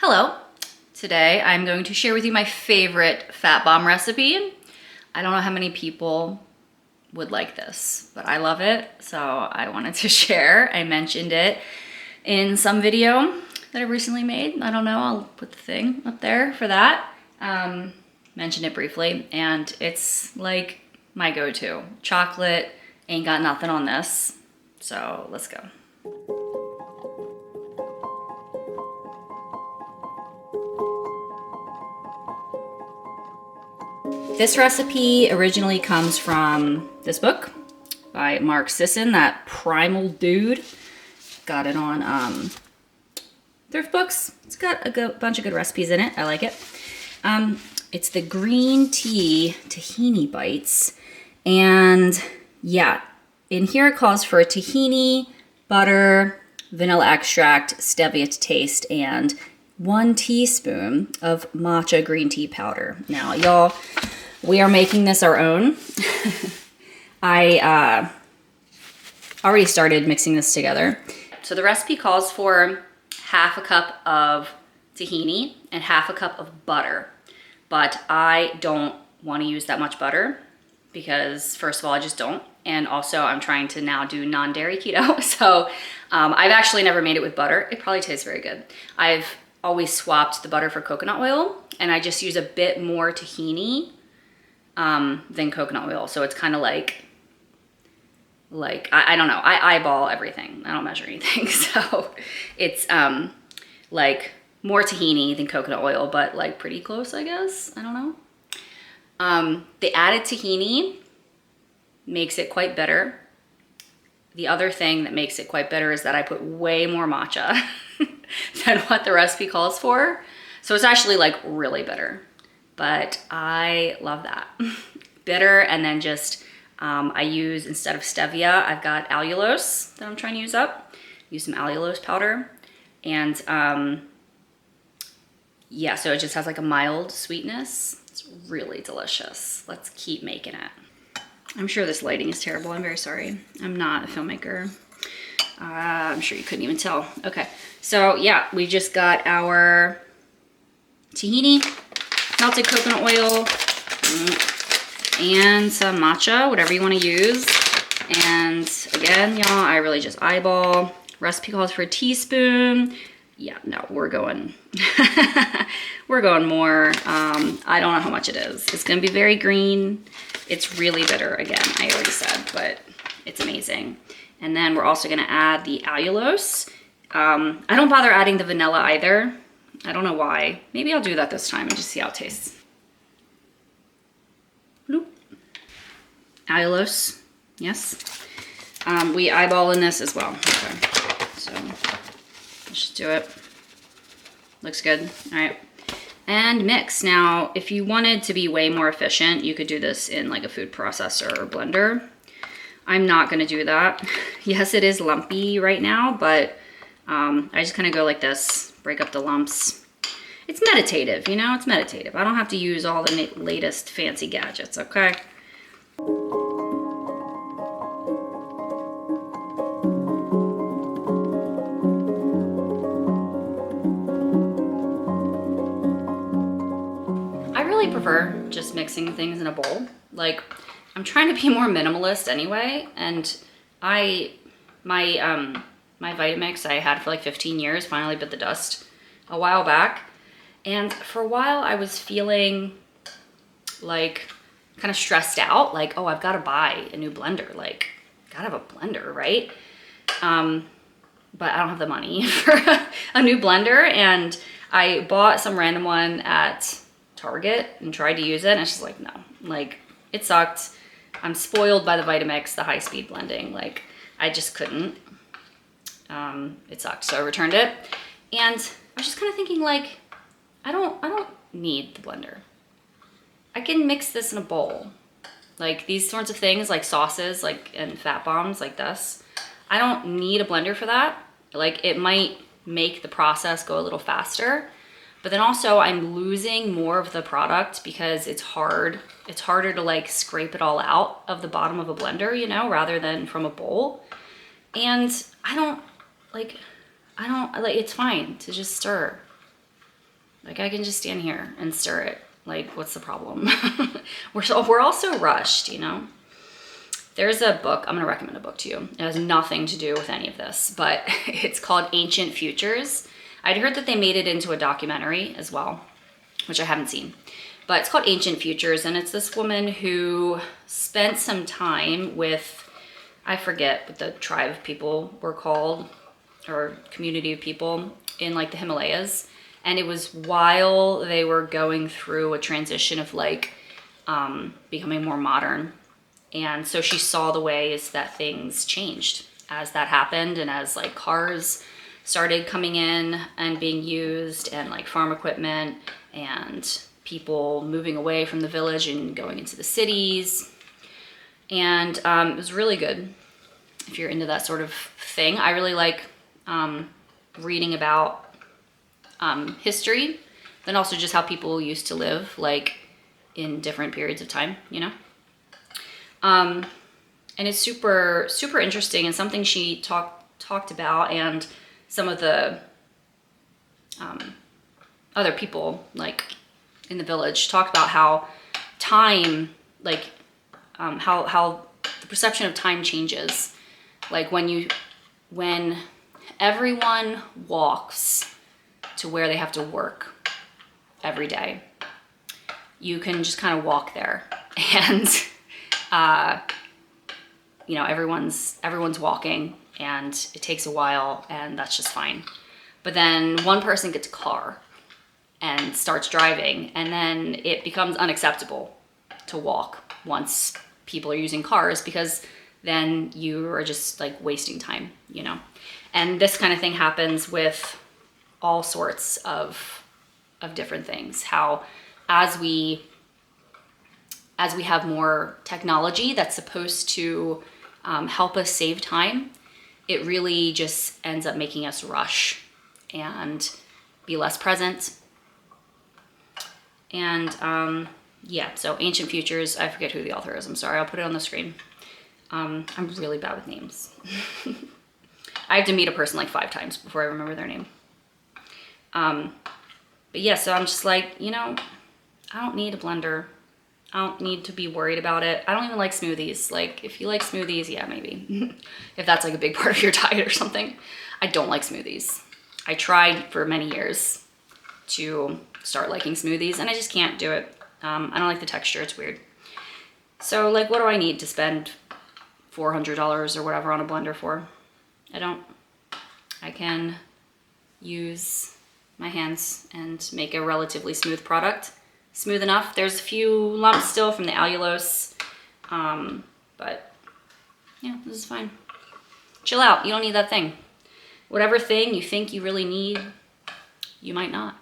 Hello. Today I'm going to share with you my favorite fat bomb recipe. I don't know how many people would like this, but I love it, so I wanted to share. I mentioned it in some video that I recently made. I don't know, I'll put the thing up there for that. Mentioned it briefly, and it's like my go-to. Chocolate, ain't got nothing on this. So let's go. This recipe originally comes from this book by Mark Sisson, that primal dude. Got it on thrift books. It's got a bunch of good recipes in it. I like it. It's the green tea tahini bites. And yeah, in here it calls for tahini, butter, vanilla extract, stevia to taste, and 1 teaspoon of matcha green tea powder. Now, y'all, we are making this our own. I already started mixing this together. So the recipe calls for half a cup of tahini and half a cup of butter. But I don't want to use that much butter because, first of all, I just don't. And also I'm trying to now do non-dairy keto. So I've actually never made it with butter. It probably tastes very good. I've always swapped the butter for coconut oil, and I just use a bit more tahini than coconut oil. So it's kind of like I don't know. I eyeball everything. I don't measure anything. So it's like more tahini than coconut oil, but like pretty close, I guess. I don't know. The added tahini makes it quite bitter. The other thing that makes it quite bitter is that I put way more matcha than what the recipe calls for. So it's actually like really bitter, but I love that. Bitter, and then just, I use, instead of stevia, I've got allulose that I'm trying to use up. Use some allulose powder. And yeah, so it just has like a mild sweetness. It's really delicious. Let's keep making it. I'm sure this lighting is terrible. I'm very sorry. I'm not a filmmaker. I'm sure you couldn't even tell. Okay, so yeah, we just got our tahini, melted coconut oil, and some matcha, whatever you want to use. And again, y'all, I really just eyeball. Recipe calls for a teaspoon. Yeah, no, we're going we're going more. I don't know how much it is. It's gonna be very green. It's really bitter, again, I already said, but it's amazing. And then we're also gonna add the allulose. I don't bother adding the vanilla either. I don't know why. Maybe I'll do that this time and just see how it tastes. Bloop. Allulose, yes. We eyeball in this as well. Okay, so let's just do it. Looks good, all right. And mix. Now, if you wanted to be way more efficient, you could do this in like a food processor or blender. I'm not gonna do that. Yes, it is lumpy right now, but I just kind of go like this, break up the lumps. It's meditative, you know, it's meditative. I don't have to use all the latest fancy gadgets, okay? I prefer just mixing things in a bowl. Like, I'm trying to be more minimalist anyway, and my Vitamix I had for like 15 years finally bit the dust a while back. And for a while I was feeling like kind of stressed out, like, oh, I've got to buy a new blender, like, gotta have a blender, right? But I don't have the money for a new blender, and I bought some random one at Target and tried to use it, and it's just like, no, like, it sucked. I'm spoiled by the Vitamix, the high-speed blending. Like, I just couldn't. It sucked, so I returned it. And I was just kind of thinking, like, I don't need the blender. I can mix this in a bowl. Like, these sorts of things, like sauces, like, and fat bombs like this, I don't need a blender for that. Like, it might make the process go a little faster, but then also I'm losing more of the product because it's hard. It's harder to like scrape it all out of the bottom of a blender, you know, rather than from a bowl. And I don't like, it's fine to just stir. Like I can just stand here and stir it. Like what's the problem? we're all so rushed, you know? There's a book, I'm gonna recommend a book to you. It has nothing to do with any of this, but it's called Ancient Futures. I'd heard that they made it into a documentary as well, which I haven't seen. But it's called Ancient Futures, and it's this woman who spent some time with, I forget what the tribe of people were called, or community of people in like the Himalayas. And it was while they were going through a transition of like becoming more modern. And so she saw the ways that things changed as that happened, and as like cars started coming in and being used, and like farm equipment, and people moving away from the village and going into the cities. And it was really good if you're into that sort of thing. I really like reading about history, then also just how people used to live, like in different periods of time, you know? And it's super, super interesting, and something she talked about, and some of the other people like in the village talked about how time, like how the perception of time changes. Like when everyone walks to where they have to work every day, you can just kind of walk there, and you know, everyone's walking, and it takes a while, and that's just fine. But then one person gets a car and starts driving, and then it becomes unacceptable to walk once people are using cars, because then you are just like wasting time, you know? And this kind of thing happens with all sorts of different things. How as we have more technology that's supposed to help us save time, it really just ends up making us rush and be less present. And yeah, so Ancient Futures, I forget who the author is, I'm sorry, I'll put it on the screen. I'm really bad with names. I have to meet a person like 5 times before I remember their name. But yeah, so I'm just like, you know, I don't need a blender. I don't need to be worried about it. I don't even like smoothies. Like, if you like smoothies, yeah, maybe. If that's like a big part of your diet or something. I don't like smoothies. I tried for many years to start liking smoothies, and I just can't do it. I don't like the texture, it's weird. So like, what do I need to spend $400 or whatever on a blender for? I don't. I can use my hands and make a relatively smooth product. Smooth enough. There's a few lumps still from the allulose, but yeah, this is fine. Chill out. You don't need that thing. Whatever thing you think you really need, you might not.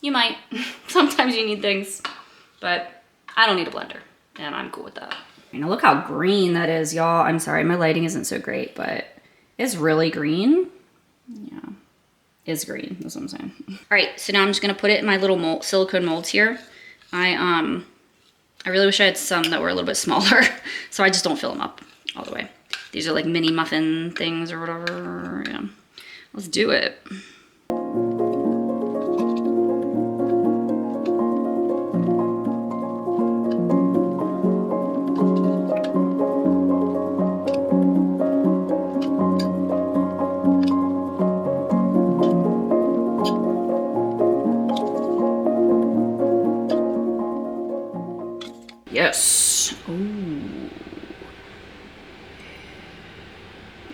You might. Sometimes you need things, but I don't need a blender, and I'm cool with that. Now look how green that is, y'all. I'm sorry, my lighting isn't so great, but it's really green. Yeah. Is green, that's what I'm saying. All right, so now I'm just gonna put it in my little mold, silicone molds here. I really wish I had some that were a little bit smaller, so I just don't fill them up all the way. These are like mini muffin things or whatever, yeah. Let's do it. Yes. Ooh.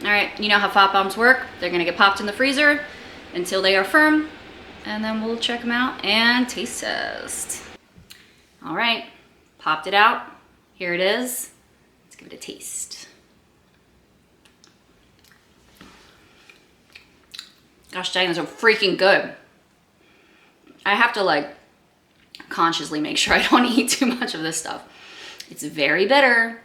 All right, you know how pop bombs work. They're gonna get popped in the freezer until they are firm, and then we'll check them out and taste test. All right, popped it out. Here it is. Let's give it a taste. Gosh dang, those are freaking good. I have to like consciously make sure I don't eat too much of this stuff. It's very bitter.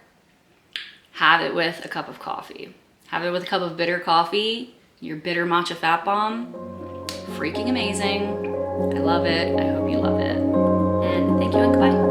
Have it with a cup of coffee. Have it with a cup of bitter coffee, your bitter matcha fat bomb. Freaking amazing. I love it. I hope you love it. And thank you and goodbye.